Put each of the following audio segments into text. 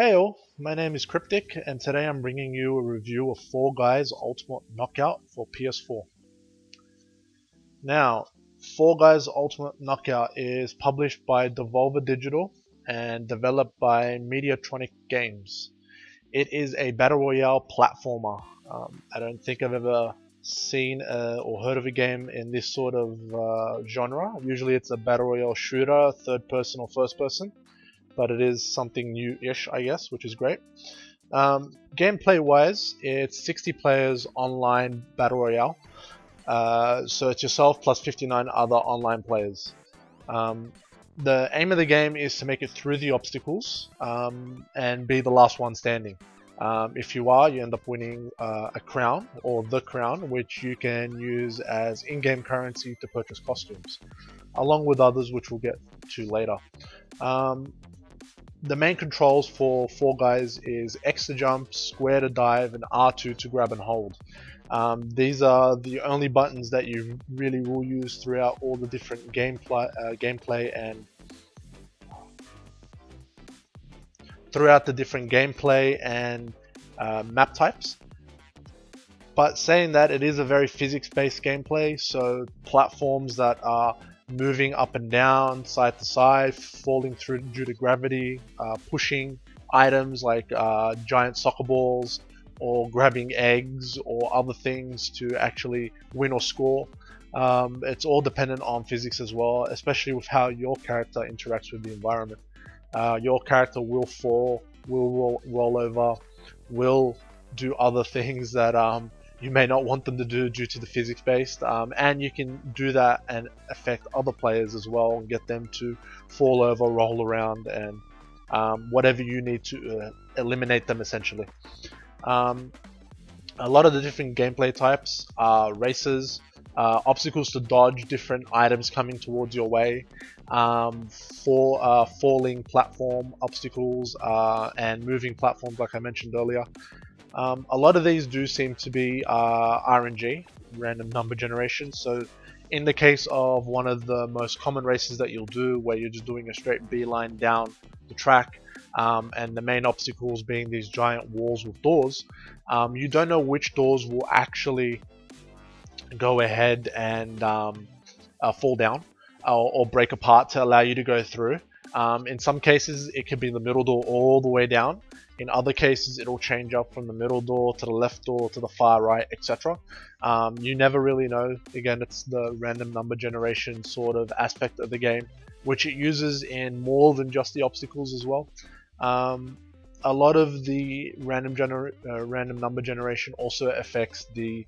Hey all, my name is Cryptic and today I'm bringing you a review of Fall Guys Ultimate Knockout for PS4. Now, Fall Guys Ultimate Knockout is published by Devolver Digital and developed by Mediatronic Games. It is a battle royale platformer. I don't think I've ever seen or heard of a game in this sort of genre. Usually it's a battle royale shooter, third person or first person, but it is something new-ish, I guess, which is great. Gameplay wise, it's 60 players online battle royale. So it's yourself plus 59 other online players. The aim of the game is to make it through the obstacles and be the last one standing. If you are, you end up winning a crown or the crown, which you can use as in-game currency to purchase costumes, along with others which we'll get to later. The main controls for Fall Guys is X to jump, square to dive, and R2 to grab and hold. These are the only buttons that you really will use throughout all the different gameplay and map types. But saying that, it is a very physics-based gameplay, so platforms that are moving up and down, side to side, falling through due to gravity, pushing items like giant soccer balls, or grabbing eggs or other things to actually win or score. It's all dependent on physics as well, especially with how your character interacts with the environment. Your character will fall, will roll over, will do other things that you may not want them to do due to the physics based, and you can do that and affect other players as well and get them to fall over, roll around, and whatever you need to eliminate them essentially. A lot of the different gameplay types are races, obstacles to dodge different items coming towards your way, falling platform obstacles, and moving platforms like I mentioned earlier. A lot of these do seem to be RNG, random number generation. So in the case of one of the most common races that you'll do, where you're just doing a straight beeline down the track, and the main obstacles being these giant walls with doors, you don't know which doors will actually go ahead and fall down or break apart to allow you to go through. In some cases, it could be the middle door all the way down. In other cases, it'll change up from the middle door to the left door to the far right, etc. You never really know. Again, it's the random number generation sort of aspect of the game, which it uses in more than just the obstacles as well. A lot of the random number generation also affects the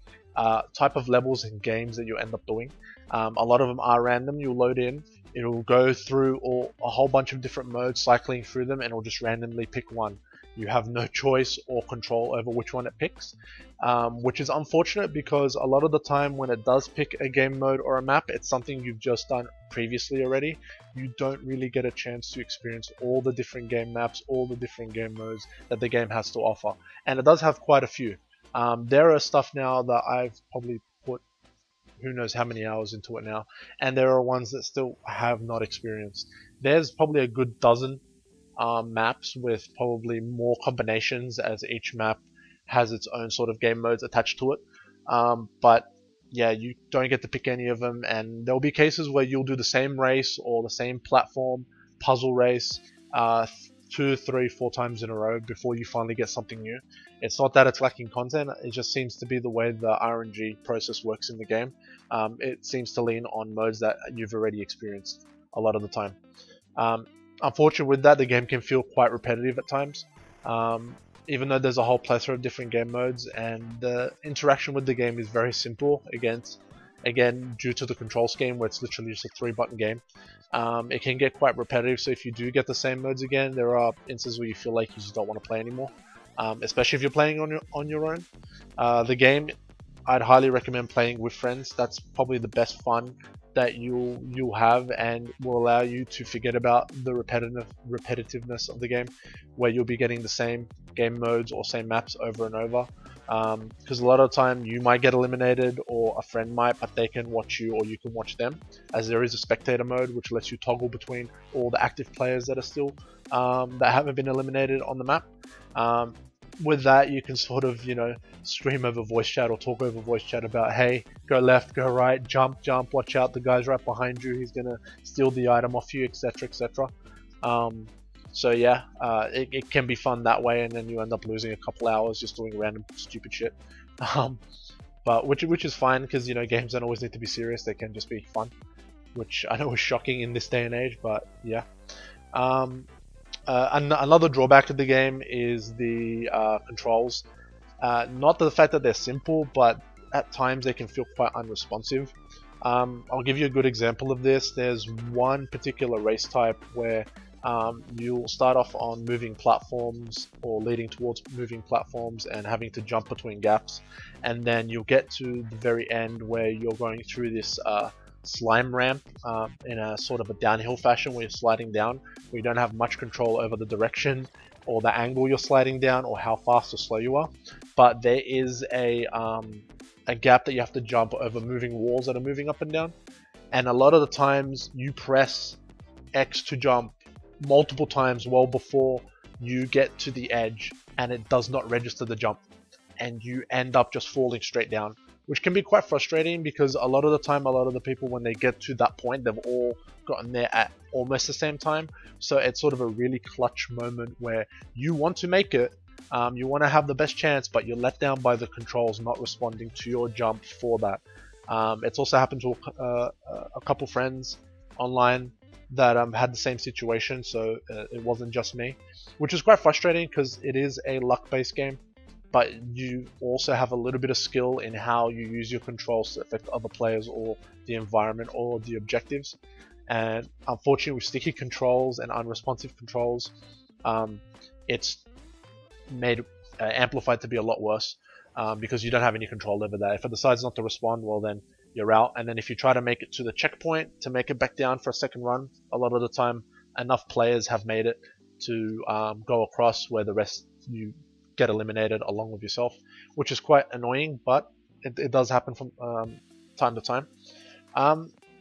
type of levels and games that you end up doing. A lot of them are random. You'll load in, it'll go through a whole bunch of different modes, cycling through them, and it'll just randomly pick one. You have no choice or control over which one it picks, which is unfortunate because a lot of the time when it does pick a game mode or a map, it's something you've just done previously already. You don't really get a chance to experience all the different game maps, all the different game modes that the game has to offer. And it does have quite a few. There are stuff now that I've probably put who knows how many hours into it now, and there are ones that still have not experienced. There's probably a good dozen maps with probably more combinations, as each map has its own sort of game modes attached to it. But yeah, you don't get to pick any of them, and there'll be cases where you'll do the same race or the same platform puzzle race 2, 3, 4 times in a row before you finally get something new. It's not that it's lacking content, it just seems to be the way the RNG process works in the game. It seems to lean on modes that you've already experienced a lot of the time. Unfortunately with that, the game can feel quite repetitive at times, even though there's a whole plethora of different game modes, and the interaction with the game is very simple, again due to the control scheme where it's literally just a 3-button game. It can get quite repetitive, so if you do get the same modes again, there are instances where you feel like you just don't want to play anymore, especially if you're playing on your own. The game, I'd highly recommend playing with friends. That's probably the best fun that you'll have, and will allow you to forget about the repetitiveness of the game, where you'll be getting the same game modes or same maps over and over. because a lot of the time you might get eliminated or a friend might, but they can watch you or you can watch them, as there is a spectator mode which lets you toggle between all the active players that are still that haven't been eliminated on the map. With that, you can sort of, scream over voice chat or talk over voice chat about, hey, go left, go right, jump, watch out, the guy's right behind you, he's gonna steal the item off you, etc, etc. So yeah, it can be fun that way, and then you end up losing a couple hours just doing random stupid shit. But which is fine, because games don't always need to be serious, they can just be fun, which I know is shocking in this day and age, but yeah. Another drawback of the game is the controls. Not the fact that they're simple, but at times they can feel quite unresponsive. I'll give you a good example of this. There's one particular race type where you'll start off on moving platforms or leading towards moving platforms and having to jump between gaps, and then you'll get to the very end where you're going through this slime ramp in a sort of a downhill fashion where you're sliding down, where you don't have much control over the direction or the angle you're sliding down or how fast or slow you are, but there is a gap that you have to jump over moving walls that are moving up and down, and a lot of the times you press X to jump multiple times well before you get to the edge, and it does not register the jump, and you end up just falling straight down, which can be quite frustrating, because a lot of the time, a lot of the people, when they get to that point, they've all gotten there at almost the same time. So it's sort of a really clutch moment where you want to make it, you want to have the best chance, but you're let down by the controls not responding to your jump for that. It's also happened to a couple friends online that had the same situation, so it wasn't just me, which is quite frustrating because it is a luck-based game, but you also have a little bit of skill in how you use your controls to affect other players or the environment or the objectives. And unfortunately, with sticky controls and unresponsive controls, it's made amplified to be a lot worse, because you don't have any control over that. If it decides not to respond, well then you're out. And then if you try to make it to the checkpoint to make it back down for a second run, a lot of the time enough players have made it to go across where the rest you get eliminated along with yourself, which is quite annoying, but it does happen from time to time.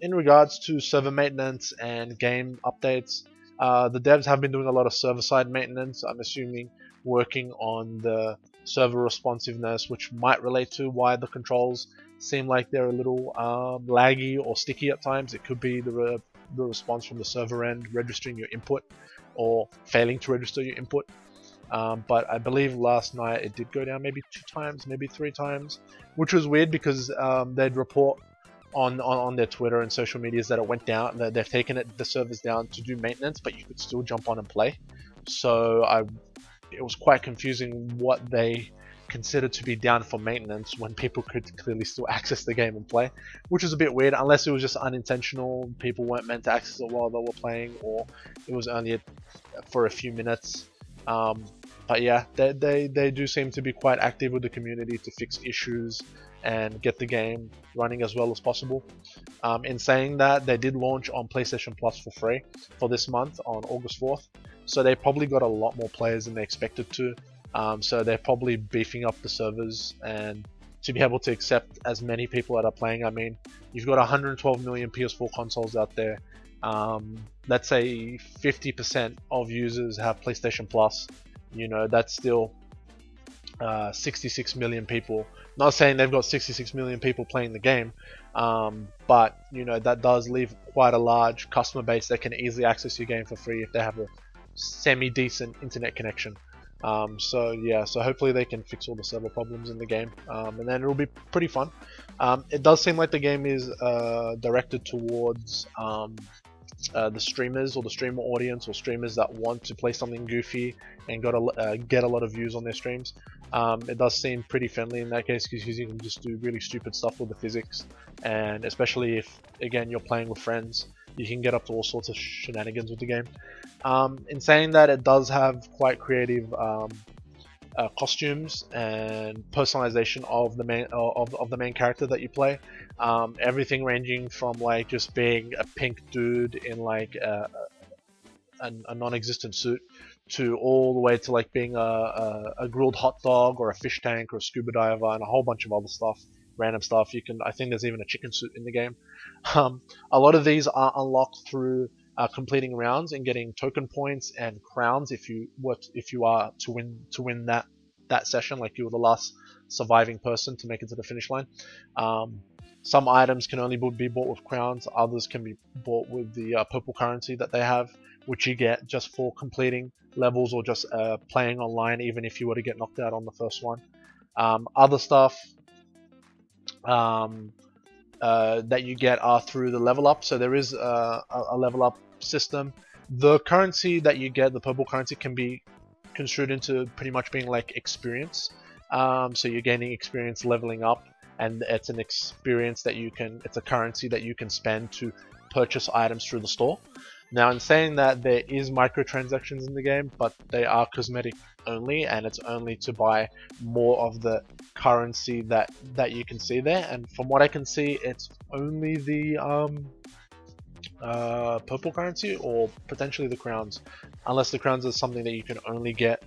In regards to server maintenance and game updates, the devs have been doing a lot of server-side maintenance, I'm assuming working on the server responsiveness, which might relate to why the controls seem like they're a little laggy or sticky at times. It could be the response from the server end registering your input or failing to register your input. But I believe last night it did go down maybe 2 times, maybe 3 times, which was weird because they'd report on their Twitter and social medias that it went down, that they've taken the servers down to do maintenance, but you could still jump on and play. So it was quite confusing what they considered to be down for maintenance when people could clearly still access the game and play, which is a bit weird, unless it was just unintentional, people weren't meant to access it while they were playing, or it was only for a few minutes. But yeah, they do seem to be quite active with the community to fix issues and get the game running as well as possible. In saying that, they did launch on PlayStation Plus for free for this month on August 4th, so they probably got a lot more players than they expected to. So they're probably beefing up the servers and to be able to accept as many people that are playing. I mean, you've got 112 million PS4 consoles out there. Let's say 50% of users have PlayStation Plus. That's still 66 million people. Not saying they've got 66 million people playing the game, but that does leave quite a large customer base that can easily access your game for free if they have a semi-decent internet connection. So hopefully they can fix all the server problems in the game, and then it'll be pretty fun. It does seem like the game is directed towards the streamers or the streamer audience, or streamers that want to play something goofy and get a lot of views on their streams. It does seem pretty friendly in that case, because you can just do really stupid stuff with the physics, and especially if, again, you're playing with friends, you can get up to all sorts of shenanigans with the game. In saying that, it does have quite creative costumes and personalization of the main character that you play. Everything ranging from like just being a pink dude in like a non-existent suit to all the way to like being a grilled hot dog or a fish tank or a scuba diver and a whole bunch of other stuff, random stuff. You can, I think there's even a chicken suit in the game. A lot of these are unlocked through completing rounds and getting token points and crowns if you are to win that session, like you were the last surviving person to make it to the finish line. Some items can only be bought with crowns, others can be bought with the purple currency that they have, which you get just for completing levels or just playing online, even if you were to get knocked out on the first one. Other stuff that you get are through the level up, so there is a level up system. The currency that you get, the purple currency, can be construed into pretty much being like experience. So you're gaining experience leveling up, and it's an experience that it's a currency that you can spend to purchase items through the store. Now, in saying that, there is microtransactions in the game, but they are cosmetic only, and it's only to buy more of the currency that you can see there. And from what I can see, it's only the purple currency or potentially the crowns, unless the crowns is something that you can only get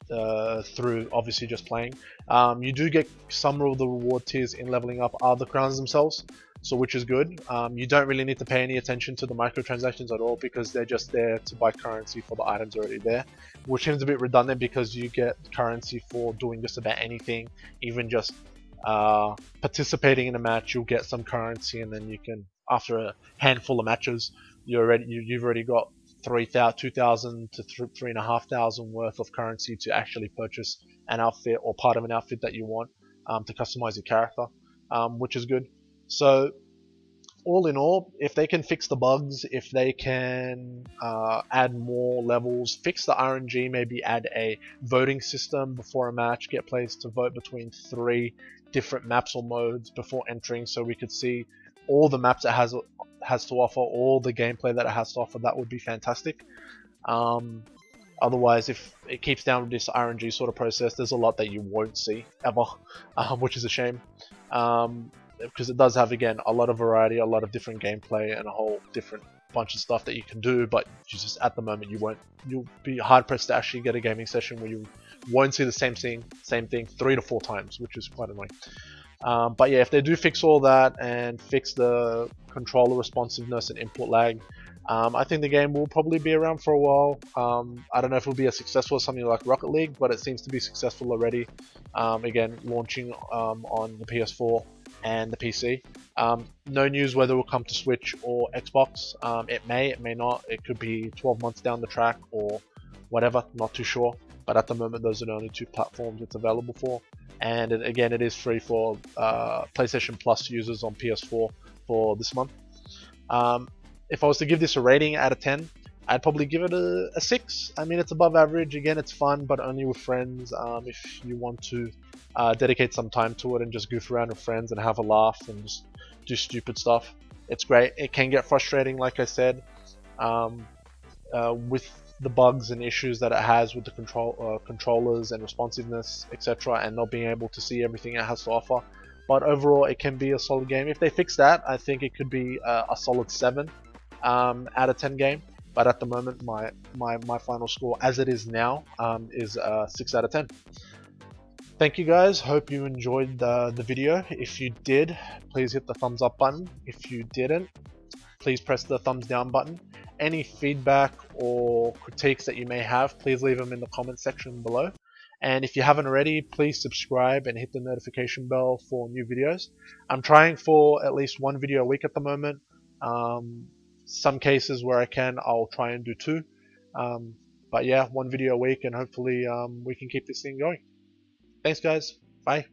through obviously just playing. You do get some of the reward tiers in leveling up are the crowns themselves, so which is good. You don't really need to pay any attention to the microtransactions at all, because they're just there to buy currency for the items already there, which seems a bit redundant because you get currency for doing just about anything. Even just participating in a match, you'll get some currency, and then you can, after a handful of matches, you've already got 2,000 to 3,500 worth of currency to actually purchase an outfit or part of an outfit that you want to customize your character, which is good. So all in all, if they can fix the bugs, if they can add more levels, fix the RNG, maybe add a voting system before a match, get players to vote between 3 different maps or modes before entering, so we could see all the maps it has to offer, all the gameplay that it has to offer, that would be fantastic. Otherwise, if it keeps down with this RNG sort of process, there's a lot that you won't see ever, which is a shame. Because it does have, again, a lot of variety, a lot of different gameplay, and a whole different bunch of stuff that you can do, but just at the moment you'll be hard pressed to actually get a gaming session where you won't see the same thing 3 to 4 times, which is quite annoying. But yeah, if they do fix all that and fix the controller responsiveness and input lag, I think the game will probably be around for a while. I don't know if it'll be as successful as something like Rocket League, but it seems to be successful already. Again, launching on the PS4 and the PC. No news whether it will come to Switch or Xbox. It may not. It could be 12 months down the track or whatever, not too sure. But at the moment, those are the only 2 platforms it's available for. And again, it is free for PlayStation Plus users on PS4 for this month. If I was to give this a rating out of 10, I'd probably give it a 6. I mean, it's above average. Again, it's fun, but only with friends. If you want to dedicate some time to it and just goof around with friends and have a laugh and just do stupid stuff, it's great. It can get frustrating, like I said, with the bugs and issues that it has with the controllers and responsiveness, etc., and not being able to see everything it has to offer. But overall, it can be a solid game. If they fix that, I think it could be a solid 7 out of 10 game. But at the moment, my final score, as it is now, is 6 out of 10. Thank you guys. Hope you enjoyed the video. If you did, please hit the thumbs up button. If you didn't, please press the thumbs down button. Any feedback or critiques that you may have, please leave them in the comment section below. And if you haven't already, please subscribe and hit the notification bell for new videos. I'm trying for at least 1 video a week at the moment. Some cases where I can, I'll try and do 2. But yeah, 1 video a week, and hopefully we can keep this thing going. Thanks guys. Bye.